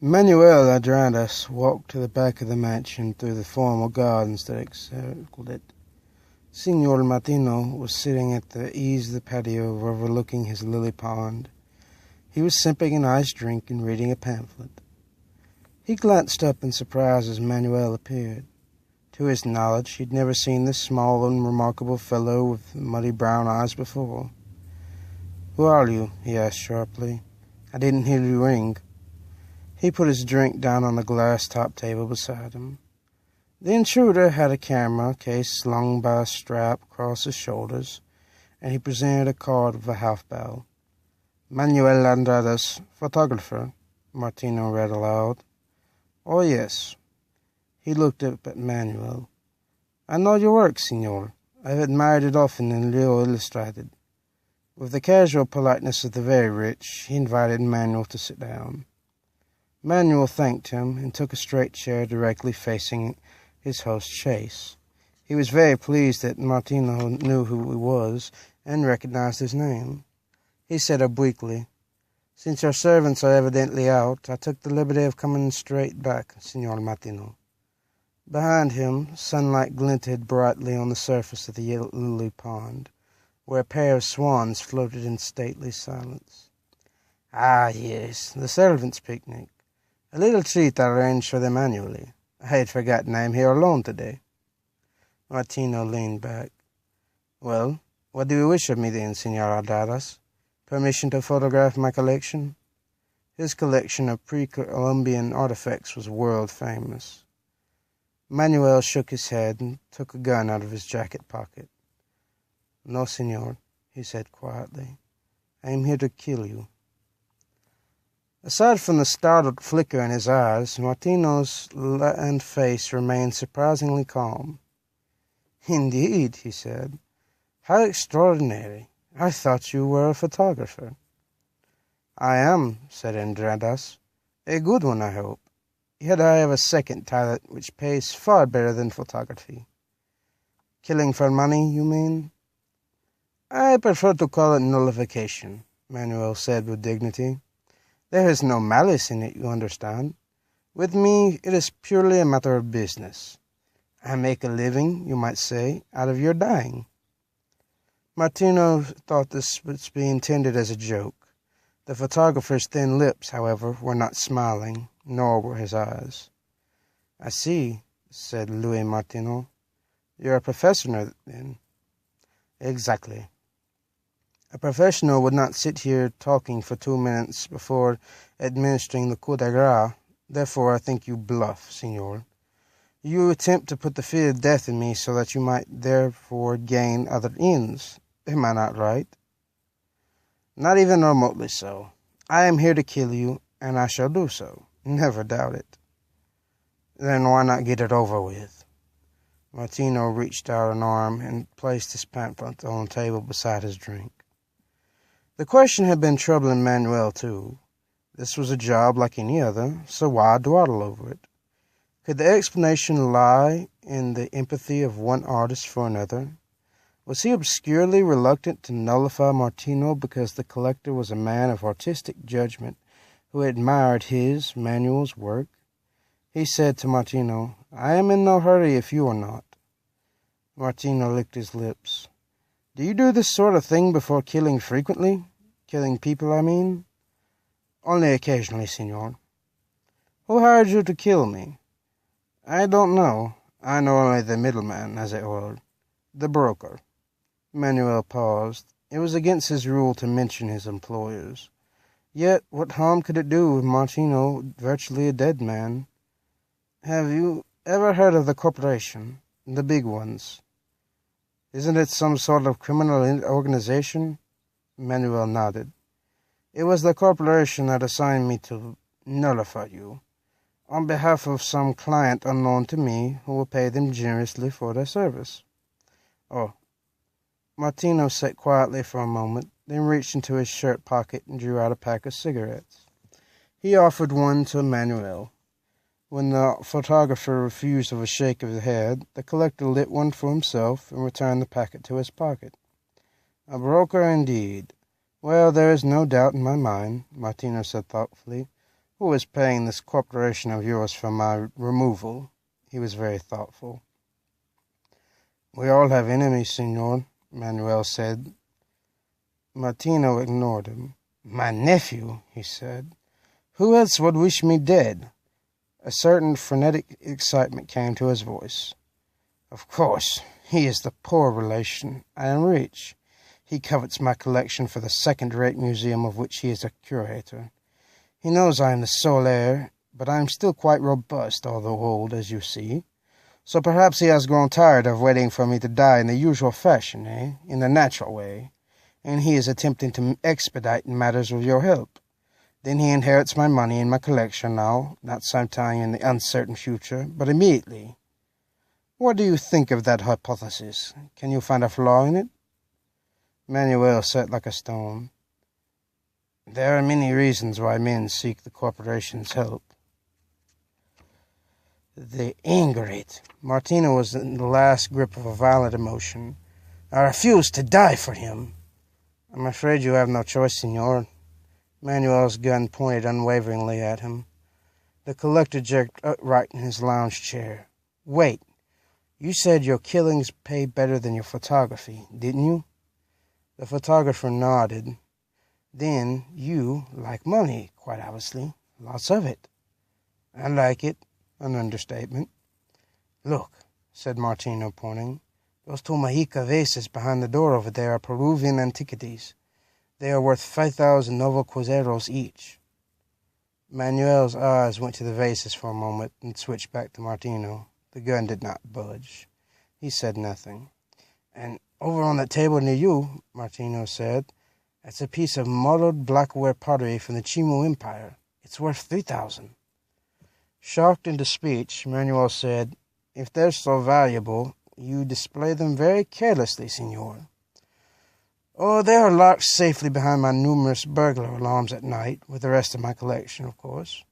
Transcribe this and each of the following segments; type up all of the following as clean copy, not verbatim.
Manuel Adradas walked to the back of the mansion through the formal gardens that encircled it. Signor Martino was sitting at the ease of the patio overlooking his lily pond. He was sipping an iced drink and reading a pamphlet. He glanced up in surprise as Manuel appeared. To his knowledge, he'd never seen this small and remarkable fellow with muddy brown eyes before. "Who are you?" he asked sharply. "I didn't hear you ring." He put his drink down on the glass-top table beside him. The intruder had a camera case slung by a strap across his shoulders, and he presented a card with a half-bow. "Manuel Andradas, photographer," Martino read aloud. "Oh, yes." He looked up at Manuel. "I know your work, Signor. I've admired it often in Leo Illustrated." With the casual politeness of the very rich, he invited Manuel to sit down. Manuel thanked him and took a straight chair directly facing his host Chase. He was very pleased that Martino knew who he was and recognized his name. He said obliquely, "Since your servants are evidently out, I took the liberty of coming straight back, Signor Martino." Behind him, sunlight glinted brightly on the surface of the lily pond, where a pair of swans floated in stately silence. "Ah, yes, the servants' picnic. A little treat I arranged for them annually. I had forgotten I am here alone today." Martino leaned back. "Well, what do you wish of me then, Signor Andradas? Permission to photograph my collection?" His collection of pre-Columbian artifacts was world-famous. Manuel shook his head and took a gun out of his jacket pocket. "No, Signor," he said quietly. "I am here to kill you." Aside from the startled flicker in his eyes, Martino's and face remained surprisingly calm. "Indeed," he said. "How extraordinary. I thought you were a photographer." "I am," said Andradas. "A good one, I hope. Yet I have a second talent which pays far better than photography." "Killing for money, you mean?" "I prefer to call it nullification," Manuel said with dignity. "There is no malice in it, you understand. With me, it is purely a matter of business. I make a living, you might say, out of your dying." Martino thought this would be intended as a joke. The photographer's thin lips, however, were not smiling, nor were his eyes. "I see," said Louis Martino. "You're a professional, then?" "Exactly. A professional would not sit here talking for 2 minutes before administering the coup de grace. Therefore, I think you bluff, Signor. You attempt to put the fear of death in me so that you might therefore gain other ends. Am I not right?" "Not even remotely so. I am here to kill you, and I shall do so. Never doubt it." "Then why not get it over with?" Martino reached out an arm and placed his pamphlet on the table beside his drink. The question had been troubling Manuel, too. This was a job like any other, so why dawdle over it? Could the explanation lie in the empathy of one artist for another? Was he obscurely reluctant to nullify Martino because the collector was a man of artistic judgment who admired his, Manuel's, work? He said to Martino, "I am in no hurry if you are not." Martino licked his lips. "Do you do this sort of thing before killing frequently? Killing people, I mean?" "Only occasionally, Signor." "Who hired you to kill me?" "I don't know. I know only the middleman, as it were. The broker." Manuel paused. It was against his rule to mention his employers. Yet what harm could it do with Martino virtually a dead man? "Have you ever heard of the corporation? The big ones?" "Isn't it some sort of criminal organization?" Manuel nodded. "It was the corporation that assigned me to nullify you, on behalf of some client unknown to me who will pay them generously for their service." "Oh." Martino sat quietly for a moment, then reached into his shirt pocket and drew out a pack of cigarettes. He offered one to Manuel. When the photographer refused with a shake of the head, the collector lit one for himself and returned the packet to his pocket. "A broker, indeed. Well, there is no doubt in my mind," Martino said thoughtfully. Who is paying this corporation of yours for my removal?" He was very thoughtful. "We all have enemies, Senor," Manuel said. Martino ignored him. "My nephew," he said. "Who else would wish me dead?" A certain frenetic excitement came to his voice. "Of course, he is the poor relation. I am rich. He covets my collection for the second-rate museum of which he is a curator. He knows I am the sole heir, but I am still quite robust, although old, as you see. So perhaps he has grown tired of waiting for me to die in the usual fashion, in the natural way, and he is attempting to expedite matters with your help. Then he inherits my money and my collection now, not sometime in the uncertain future, but immediately. What do you think of that hypothesis? Can you find a flaw in it?" Manuel sat like a stone. "There are many reasons why men seek the corporation's help." "The ingrate!" Martino was in the last grip of a violent emotion. "I refuse to die for him." "I'm afraid you have no choice, Senor." Manuel's gun pointed unwaveringly at him. The collector jerked upright in his lounge chair. "Wait. You said your killings pay better than your photography, didn't you?" The photographer nodded. "Then you like money, quite obviously. Lots of it." "I like it." An understatement. "Look," said Martino, pointing. "Those two Mahica vases behind the door over there are Peruvian antiquities. They are worth 5,000 novo cruzeros each." Manuel's eyes went to the vases for a moment and switched back to Martino. The gun did not budge. He said nothing. "And over on that table near you," Martino said, "that's a piece of modeled blackware pottery from the Chimu Empire. It's worth 3,000. Shocked into speech, Manuel said, "If they're so valuable, you display them very carelessly, Senor." "Oh, they are locked safely behind my numerous burglar alarms at night, with the rest of my collection, of course.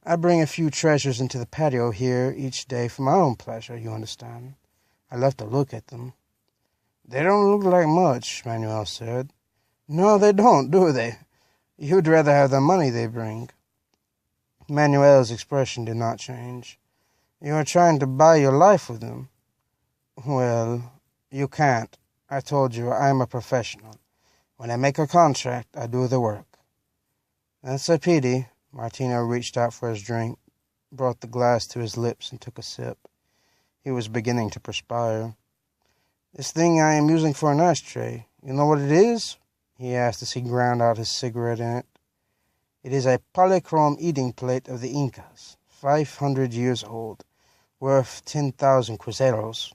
I bring a few treasures into the patio here each day for my own pleasure, you understand. I love to look at them." "They don't look like much," Manuel said. "No, they don't, do they? You'd rather have the money they bring." Manuel's expression did not change. "You are trying to buy your life with them." "Well, you can't. I told you I am a professional. When I make a contract, I do the work." "That's a pity." Martino reached out for his drink, brought the glass to his lips, and took a sip. He was beginning to perspire. "This thing I am using for an ashtray, you know what it is?" he asked as he ground out his cigarette in it. "It is a polychrome eating plate of the Incas, 500 years old, worth 10,000 cruzeros.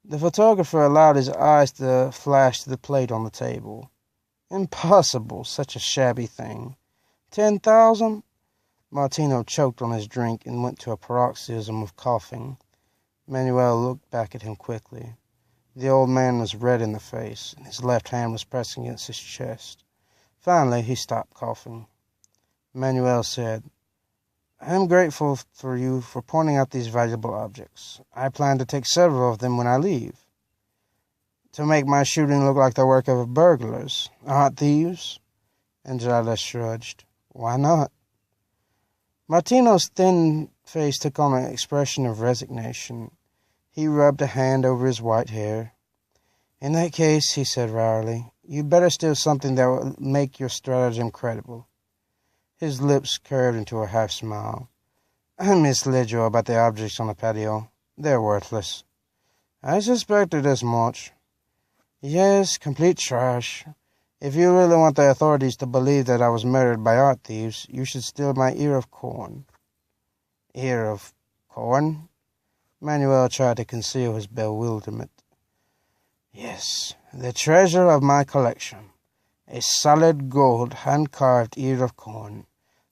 The photographer allowed his eyes to flash to the plate on the table. "Impossible, such a shabby thing. 10,000? Martino choked on his drink and went to a paroxysm of coughing. Manuel looked back at him quickly. The old man was red in the face, and his left hand was pressing against his chest. Finally, he stopped coughing. Manuel said, "I am grateful for you for pointing out these valuable objects. I plan to take several of them when I leave." "To make my shooting look like the work of burglars, art thieves?" Andrade shrugged. "Why not?" Martino's thin face took on an expression of resignation. He rubbed a hand over his white hair. "In that case," he said wryly, "you'd better steal something that will make your stratagem credible." His lips curved into a half-smile. "I misled you about the objects on the patio. They're worthless." "I suspected as much." "Yes, complete trash. If you really want the authorities to believe that I was murdered by art thieves, you should steal my ear of corn." "Ear of corn?" Manuel tried to conceal his bewilderment. "Yes, the treasure of my collection. A solid gold hand-carved ear of corn,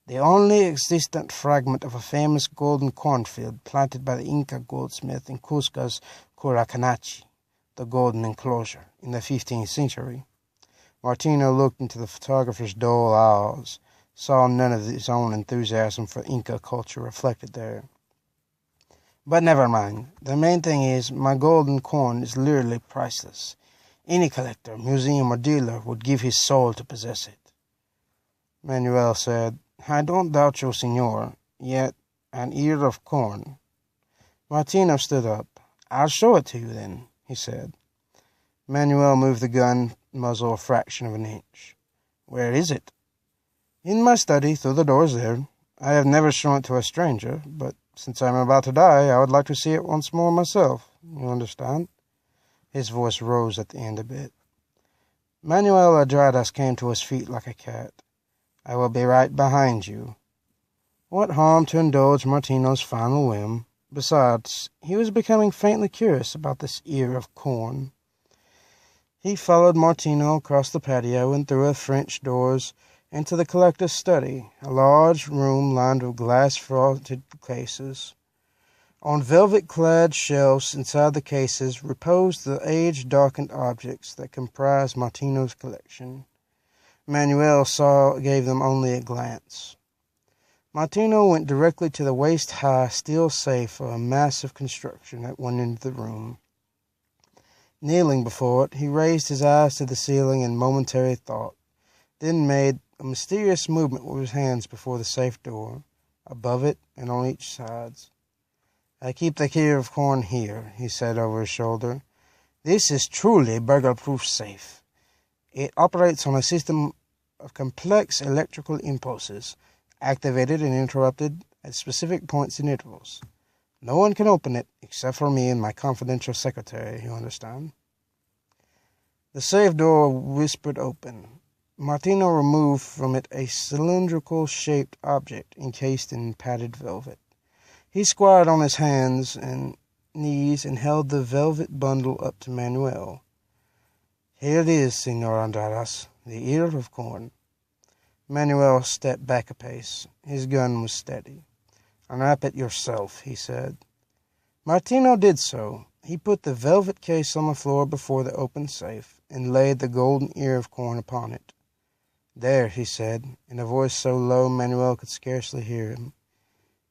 the only existent fragment of a famous golden cornfield planted by the Inca goldsmith in Cusco's Curacanachi, the Golden Enclosure, in the 15th century. Martino looked into the photographer's dull eyes, saw none of his own enthusiasm for Inca culture reflected there. "But never mind. The main thing is, my golden corn is literally priceless. Any collector, museum, or dealer would give his soul to possess it." Manuel said, I don't doubt you, senor, yet an ear of corn. Martino stood up. I'll show it to you, then, he said. Manuel moved the gun muzzle a fraction of an inch. Where is it? In my study, through the doors there. I have never shown it to a stranger, but since I am about to die, I would like to see it once more myself. You understand? His voice rose at the end a bit. Manuel Adradas came to his feet like a cat. I will be right behind you. What harm to indulge Martino's final whim? Besides, he was becoming faintly curious about this ear of corn. He followed Martino across the patio and through the French doors into the collector's study, a large room lined with glass-frosted cases. On velvet-clad shelves inside the cases reposed the age-darkened objects that comprised Martino's collection. Manuel gave them only a glance. Martino went directly to the waist-high steel safe of a massive construction at one end of the room. Kneeling before it, he raised his eyes to the ceiling in momentary thought, then made a mysterious movement with his hands before the safe door, above it and on each side. I keep the ear of corn here, he said over his shoulder. This is truly burglar-proof safe. It operates on a system of complex electrical impulses, activated and interrupted at specific points in intervals. No one can open it except for me and my confidential secretary, you understand? The safe door whispered open. Martino removed from it a cylindrical-shaped object encased in padded velvet. He squatted on his hands and knees and held the velvet bundle up to Manuel. Here it is, Senor Adradas, the ear of corn. Manuel stepped back a pace. His gun was steady. Unwrap it yourself, he said. Martino did so. He put the velvet case on the floor before the open safe and laid the golden ear of corn upon it. There, he said, in a voice so low Manuel could scarcely hear him,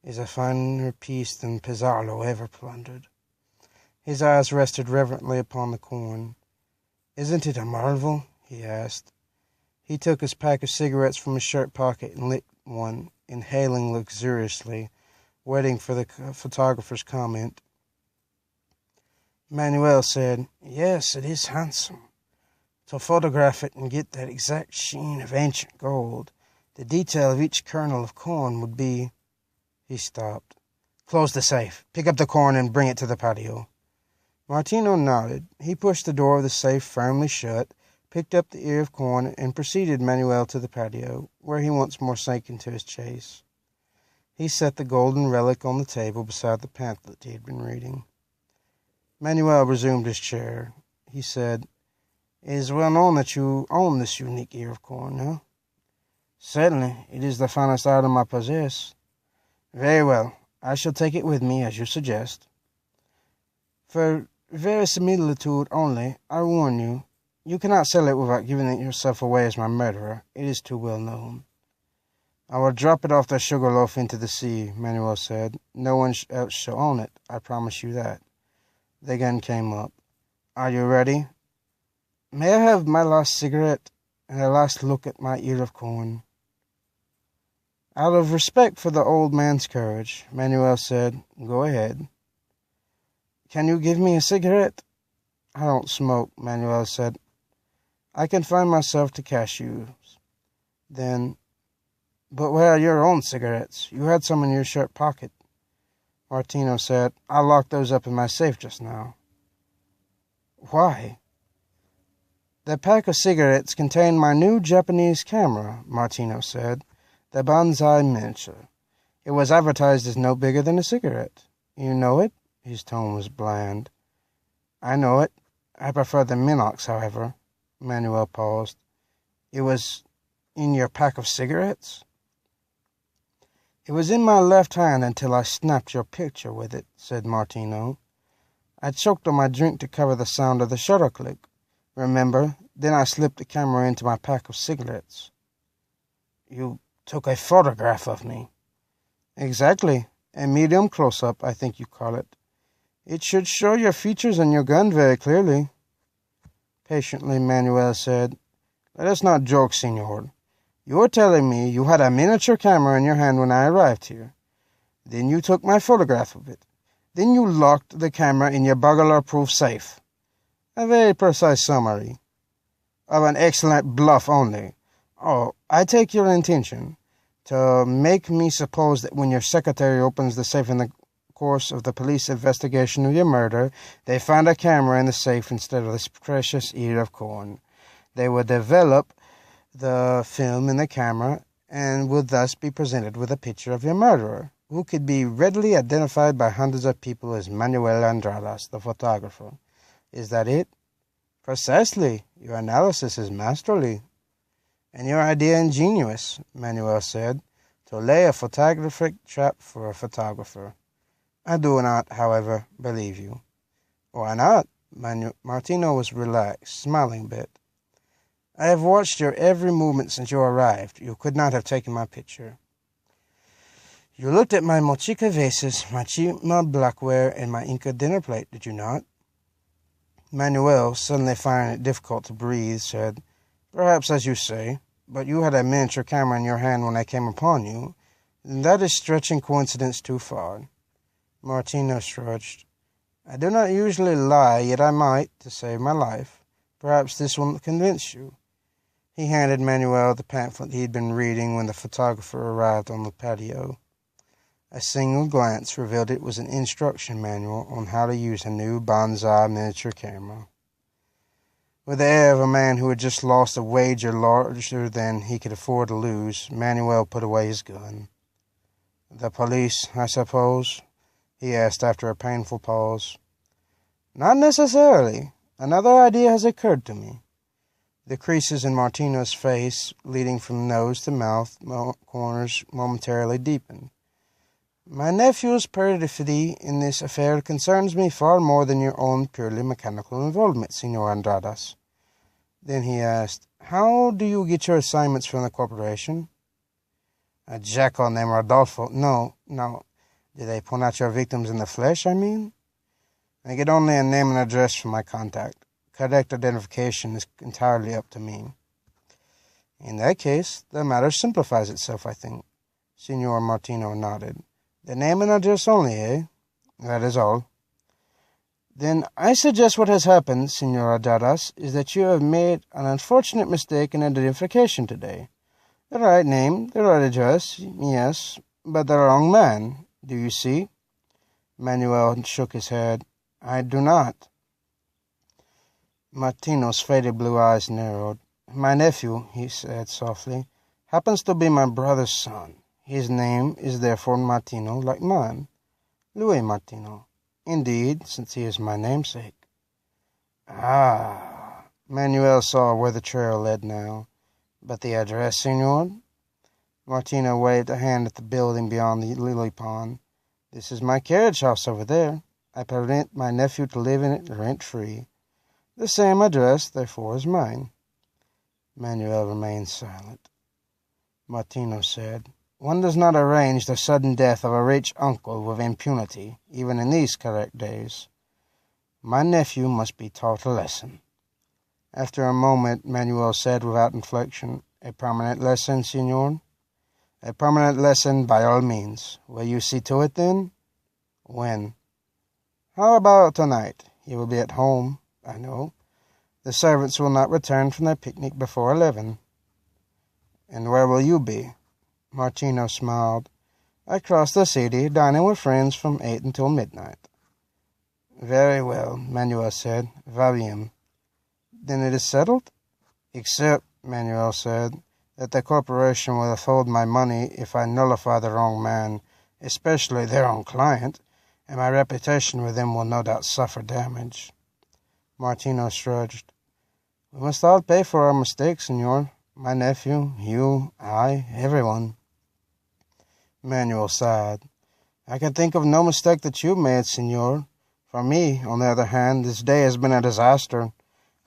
is a finer piece than Pizarro ever plundered. His eyes rested reverently upon the corn. Isn't it a marvel? He asked. He took his pack of cigarettes from his shirt pocket and lit one, inhaling luxuriously, waiting for the photographer's comment. Manuel said, Yes, it is handsome. To photograph it and get that exact sheen of ancient gold, the detail of each kernel of corn would be... He stopped. Close the safe. Pick up the corn and bring it to the patio. Martino nodded. He pushed the door of the safe firmly shut, picked up the ear of corn, and preceded Manuel to the patio, where he once more sank into his chase. He set the golden relic on the table beside the pamphlet he had been reading. Manuel resumed his chair. He said, It is well known that you own this unique ear of corn, huh? Certainly. It is the finest item I possess. Very well. I shall take it with me, as you suggest. For verisimilitude only, I warn you, you cannot sell it without giving it yourself away as my murderer. It is too well known. I will drop it off the sugar loaf into the sea, Manuel said. No one else shall own it, I promise you that. The gun came up. Are you ready? May I have my last cigarette and a last look at my ear of corn? Out of respect for the old man's courage, Manuel said, Go ahead. Can you give me a cigarette? I don't smoke, Manuel said. I confine myself to cashews. Then, but where are your own cigarettes? You had some in your shirt pocket. Martino said, I locked those up in my safe just now. Why? The pack of cigarettes contained my new Japanese camera, Martino said. The Banzai miniature. It was advertised as no bigger than a cigarette. You know it? His tone was bland. I know it. I prefer the Minox, however. Manuel paused. It was in your pack of cigarettes? It was in my left hand until I snapped your picture with it, said Martino. I choked on my drink to cover the sound of the shutter click. Remember? Then I slipped the camera into my pack of cigarettes. You took a photograph of me. Exactly. A medium close-up, I think you call it. It should show your features and your gun very clearly. Patiently, Manuel said, Let us not joke, senor. You're telling me you had a miniature camera in your hand when I arrived here. Then you took my photograph of it. Then you locked the camera in your burglar-proof safe. A very precise summary of an excellent bluff only. Oh, I take your intention to make me suppose that when your secretary opens the safe in the course of the police investigation of your murder, they find a camera in the safe instead of this precious ear of corn. They will develop the film in the camera and would thus be presented with a picture of your murderer, who could be readily identified by hundreds of people as Manuel Andradas, the photographer. Is that it? Precisely. Your analysis is masterly. And your idea ingenious, Manuel said, to lay a photographic trap for a photographer. I do not, however, believe you. Why not? Martino was relaxed, smiling a bit. I have watched your every movement since you arrived. You could not have taken my picture. You looked at my Mochica vases, my Chima blackware, and my Inca dinner plate, did you not? Manuel, suddenly finding it difficult to breathe, said, Perhaps as you say, but you had a miniature camera in your hand when I came upon you. That is stretching coincidence too far. Martino shrugged. I do not usually lie, yet I might, to save my life. Perhaps this will convince you. He handed Manuel the pamphlet he had been reading when the photographer arrived on the patio. A single glance revealed it was an instruction manual on how to use a new bonsai miniature camera. With the air of a man who had just lost a wager larger than he could afford to lose, Manuel put away his gun. The police, I suppose? He asked after a painful pause. Not necessarily. Another idea has occurred to me. The creases in Martino's face, leading from nose to mouth corners, momentarily deepened. My nephew's perfidy in this affair concerns me far more than your own purely mechanical involvement, Senor Andradas. Then he asked, How do you get your assignments from the corporation? A jack on them, Rodolfo. No. Do they point out your victims in the flesh, I mean? I get only a name and address from my contact. Correct identification is entirely up to me. In that case, the matter simplifies itself, I think. Senor Martino nodded. The name and address only, eh? That is all. Then I suggest what has happened, Senor Andradas, is that you have made an unfortunate mistake in identification today. The right name, the right address, yes, but the wrong man. Do you see? Manuel shook his head. I do not. Martino's faded blue eyes narrowed. My nephew, he said softly, happens to be my brother's son. His name is therefore Martino, like mine. Louis Martino. Indeed, since he is my namesake. Ah, Manuel saw where the trail led now. But the address, senor? Martino waved a hand at the building beyond the lily pond. This is my carriage house over there. I permit my nephew to live in it rent-free. The same address, therefore, as mine. Manuel remained silent. Martino said, One does not arrange the sudden death of a rich uncle with impunity, even in these correct days. My nephew must be taught a lesson. After a moment, Manuel said without inflection, A permanent lesson, senor? A permanent lesson, by all means. Will you see to it, then? When? How about tonight? You will be at home, I know. The servants will not return from their picnic before 11. And where will you be? Martino smiled. Across the city, dining with friends from 8 until midnight. Very well, Manuel said. Va bien. Then it is settled? Except, Manuel said, that the corporation will withhold my money if I nullify the wrong man, especially their own client, and my reputation with them will no doubt suffer damage. Martino shrugged. We must all pay for our mistakes, senor. My nephew, you, I, everyone. Manuel sighed. I can think of no mistake that you made, senor. For me, on the other hand, this day has been a disaster.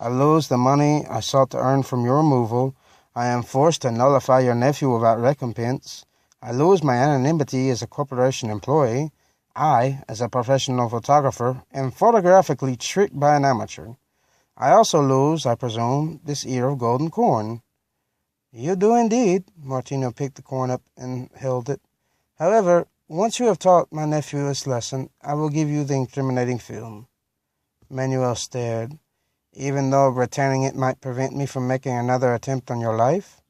I lose the money I sought to earn from your removal. I am forced to nullify your nephew without recompense. I lose my anonymity as a corporation employee. I, as a professional photographer, am photographically tricked by an amateur. I also lose, I presume, this ear of golden corn. You do indeed. Martino picked the coin up and held it. However, once you have taught my nephew his lesson, I will give you the incriminating film. Manuel stared. Even though retaining it might prevent me from making another attempt on your life?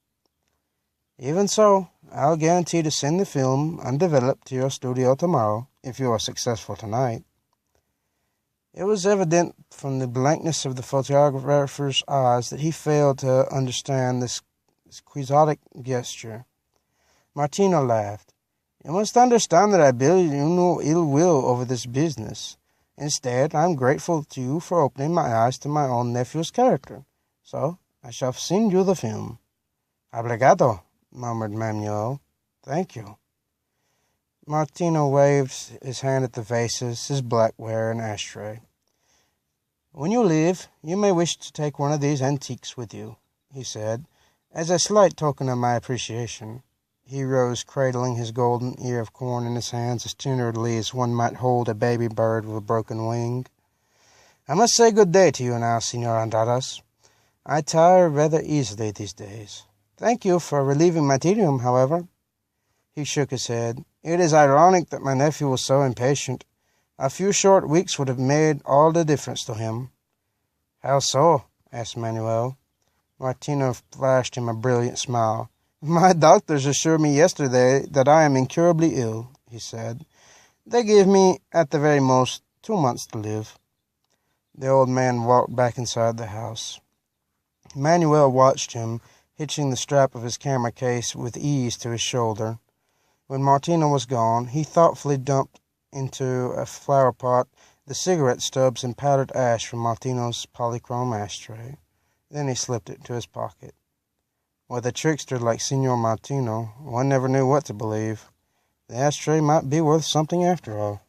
Even so, I'll guarantee to send the film undeveloped to your studio tomorrow, if you are successful tonight. It was evident from the blankness of the photographer's eyes that he failed to understand this quixotic gesture. Martino laughed. You must understand that I bear you no ill will over this business. Instead, I am grateful to you for opening my eyes to my own nephew's character. So, I shall send you the film. Obrigado, murmured Manuel. Thank you. Martino waved his hand at the vases, his blackware, and ashtray. When you leave, you may wish to take one of these antiques with you, he said, as a slight token of my appreciation. He rose, cradling his golden ear of corn in his hands as tenderly as one might hold a baby bird with a broken wing. I must say good day to you now, Senor Andradas. I tire rather easily these days. Thank you for relieving my tedium, however. He shook his head. It is ironic that my nephew was so impatient. A few short weeks would have made all the difference to him. How so? Asked Manuel. Martino flashed him a brilliant smile. My doctors assured me yesterday that I am incurably ill, he said. They give me, at the very most, 2 months to live. The old man walked back inside the house. Manuel watched him, hitching the strap of his camera case with ease to his shoulder. When Martino was gone, he thoughtfully dumped into a flower pot the cigarette stubs and powdered ash from Martino's polychrome ashtray. Then he slipped it into his pocket. With a trickster like Senor Martino, one never knew what to believe. The ashtray might be worth something after all.